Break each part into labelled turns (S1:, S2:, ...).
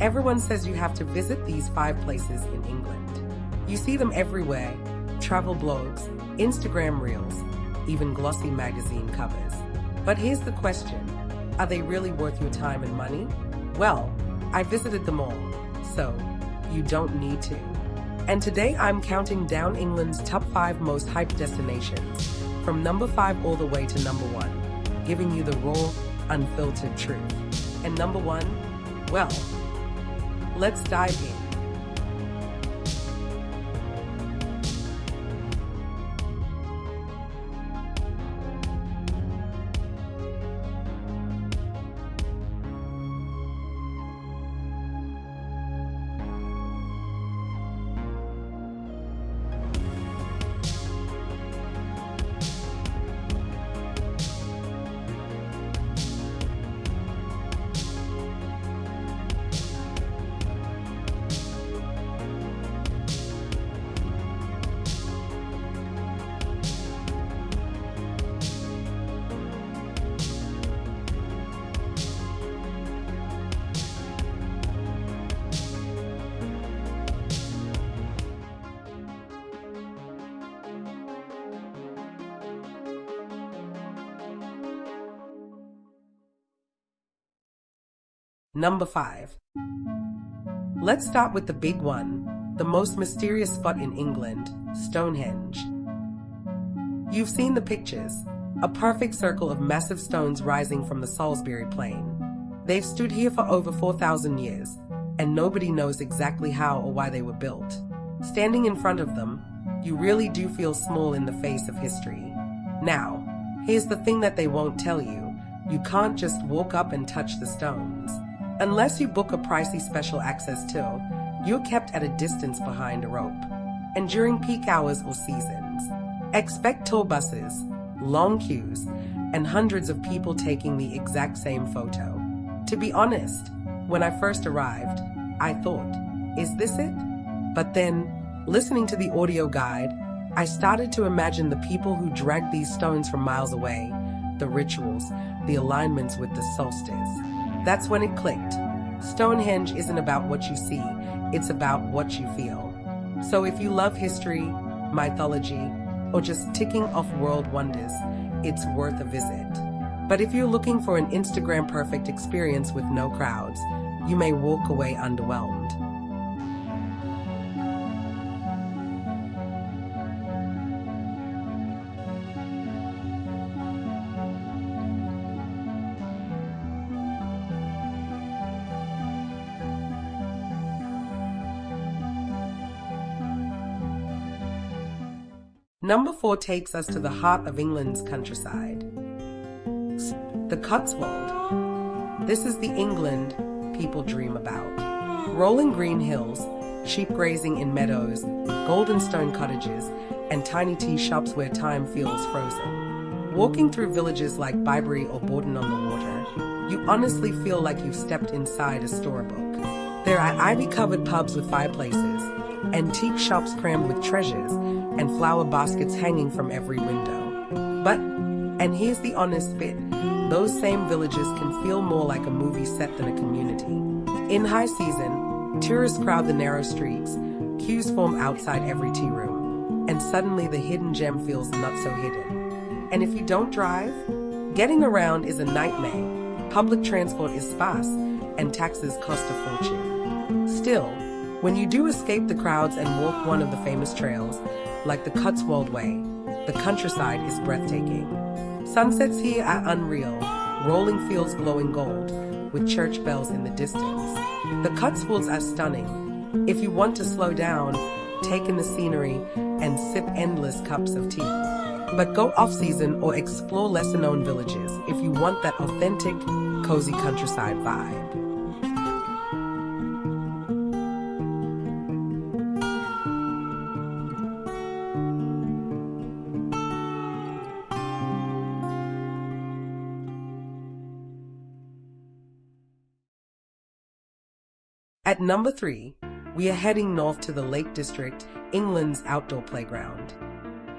S1: Everyone says you have to visit these 5 places in England. You see them everywhere: travel blogs, Instagram reels, even glossy magazine covers. But here's the question: are they really worth your time and money? Well, I visited them all, so you don't need to. And today I'm counting down England's top 5 most hyped destinations, from number 5 all the way to number 1, giving you the raw, unfiltered truth. And number 1, well, let's dive in. Number 5. Let's start with the big one, the most mysterious spot in England, Stonehenge. You've seen the pictures, a perfect circle of massive stones rising from the Salisbury Plain. They've stood here for over 4,000 years, and nobody knows exactly how or why they were built. Standing in front of them, you really do feel small in the face of history. Now, here's the thing that they won't tell you: you can't just walk up and touch the stones. Unless you book a pricey special access tour, you're kept at a distance behind a rope. And during peak hours or seasons, expect tour buses, long queues, and hundreds of people taking the exact same photo. To be honest, when I first arrived, I thought, is this it? But then, listening to the audio guide, I started to imagine the people who dragged these stones from miles away, the rituals, the alignments with the solstice. That's when it clicked. Stonehenge isn't about what you see, it's about what you feel. So if you love history, mythology, or just ticking off world wonders, it's worth a visit. But if you're looking for an Instagram perfect experience with no crowds, you may walk away underwhelmed. Number 4 takes us to the heart of England's countryside, the Cotswold. This is the England people dream about. Rolling green hills, sheep grazing in meadows, golden stone cottages, and tiny tea shops where time feels frozen. Walking through villages like Byberry or Borden-on-the-Water, you honestly feel like you've stepped inside a storybook. There are ivy-covered pubs with fireplaces, antique shops crammed with treasures, and flower baskets hanging from every window. But, and here's the honest bit, those same villages can feel more like a movie set than a community. In high season, tourists crowd the narrow streets, queues form outside every tea room, and suddenly the hidden gem feels not so hidden. And if you don't drive, getting around is a nightmare. Public transport is sparse, and taxes cost a fortune. Still, when you do escape the crowds and walk one of the famous trails, like the Cotswold Way, the countryside is breathtaking. Sunsets here are unreal, rolling fields glowing gold, with church bells in the distance. The Cotswolds are stunning. If you want to slow down, take in the scenery, and sip endless cups of tea. But go off-season or explore lesser-known villages if you want that authentic, cozy countryside vibe. At number 3, we are heading north to the Lake District, England's outdoor playground.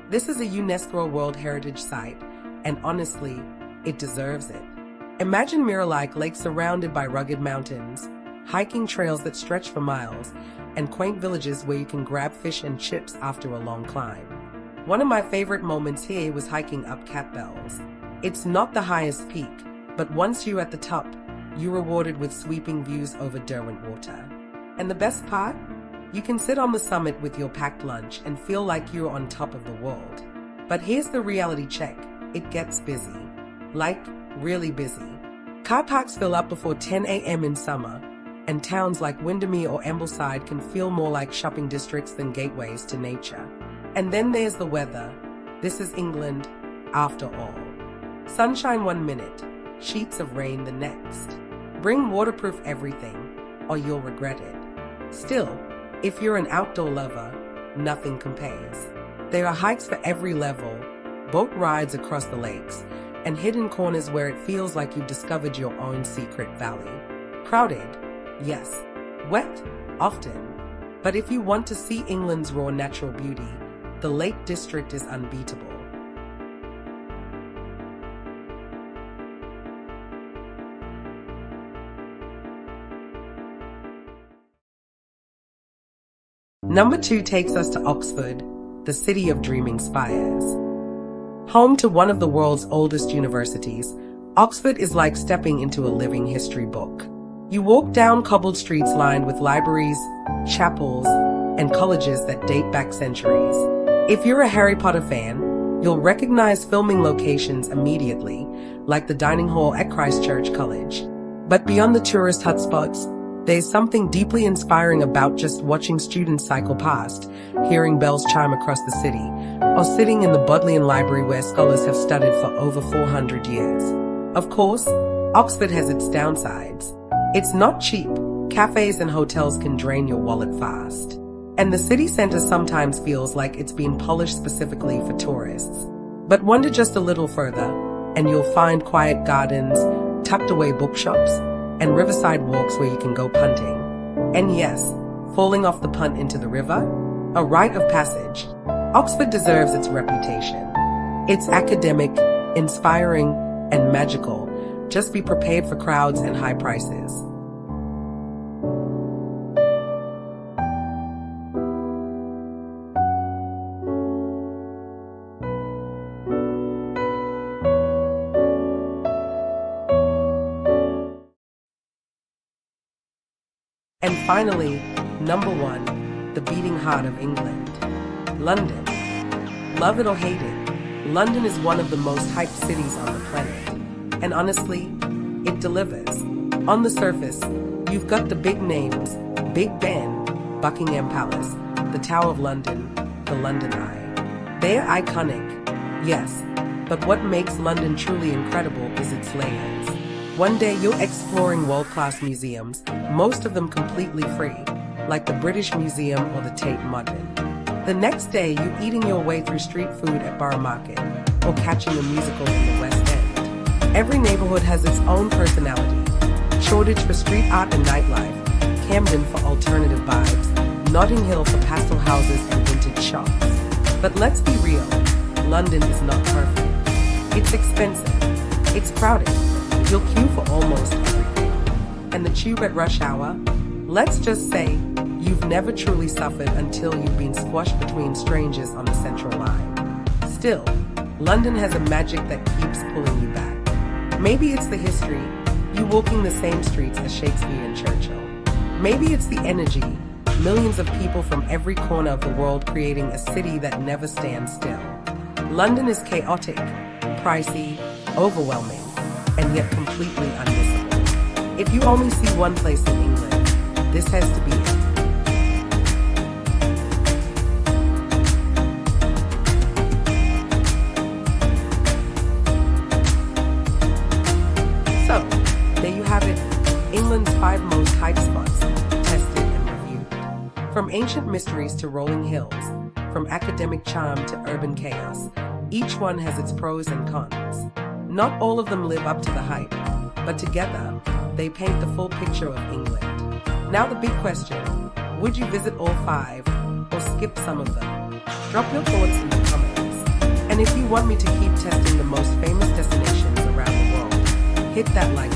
S1: This is a UNESCO World Heritage Site, and honestly, it deserves it. Imagine mirror-like lakes surrounded by rugged mountains, hiking trails that stretch for miles, and quaint villages where you can grab fish and chips after a long climb. One of my favorite moments here was hiking up Cat Bells. It's not the highest peak, but once you're at the top, you're rewarded with sweeping views over Derwent Water. And the best part? You can sit on the summit with your packed lunch and feel like you're on top of the world. But here's the reality check. It gets busy. Like, really busy. Car parks fill up before 10 a.m. in summer, and towns like Windermere or Ambleside can feel more like shopping districts than gateways to nature. And then there's the weather. This is England, after all. Sunshine 1 minute, sheets of rain the next. Bring waterproof everything, or you'll regret it. Still, if you're an outdoor lover, nothing compares. There are hikes for every level, boat rides across the lakes, and hidden corners where it feels like you've discovered your own secret valley. Crowded, yes. Wet, often. But if you want to see England's raw natural beauty, the Lake District is unbeatable. Number 2 takes us to Oxford, the city of dreaming spires. Home to one of the world's oldest universities, Oxford is like stepping into a living history book. You walk down cobbled streets lined with libraries, chapels, and colleges that date back centuries. If you're a Harry Potter fan, you'll recognize filming locations immediately, like the dining hall at Christ Church College. But beyond the tourist hotspots, there's something deeply inspiring about just watching students cycle past, hearing bells chime across the city, or sitting in the Bodleian Library where scholars have studied for over 400 years. Of course, Oxford has its downsides. It's not cheap. Cafes and hotels can drain your wallet fast. And the city center sometimes feels like it's been polished specifically for tourists. But wander just a little further, and you'll find quiet gardens, tucked away bookshops, and riverside walks where you can go punting. And yes, falling off the punt into the river? A rite of passage. Oxford deserves its reputation. It's academic, inspiring, and magical. Just be prepared for crowds and high prices. And finally, number 1, the beating heart of England, London. Love it or hate it, London is one of the most hyped cities on the planet. And honestly, it delivers. On the surface, you've got the big names, Big Ben, Buckingham Palace, the Tower of London, the London Eye. They're iconic, yes, but what makes London truly incredible is its layers. One day you're exploring world-class museums, most of them completely free, like the British Museum or the Tate Modern. The next day you're eating your way through street food at Borough Market, or catching a musical in the West End. Every neighborhood has its own personality. Shoreditch for street art and nightlife, Camden for alternative vibes, Notting Hill for pastel houses and vintage shops. But let's be real, London is not perfect. It's expensive. It's crowded. You'll queue for almost everything. And the tube at rush hour? Let's just say, you've never truly suffered until you've been squashed between strangers on the Central Line. Still, London has a magic that keeps pulling you back. Maybe it's the history, you walking the same streets as Shakespeare and Churchill. Maybe it's the energy, millions of people from every corner of the world creating a city that never stands still. London is chaotic, pricey, overwhelming, and yet completely unmissable. If you only see one place in England, this has to be it. So, there you have it, England's 5 most hyped spots, tested and reviewed. From ancient mysteries to rolling hills, from academic charm to urban chaos, each one has its pros and cons. Not all of them live up to the hype, but together, they paint the full picture of England. Now the big question, would you visit all 5, or skip some of them? Drop your thoughts in the comments. And if you want me to keep testing the most famous destinations around the world, hit that like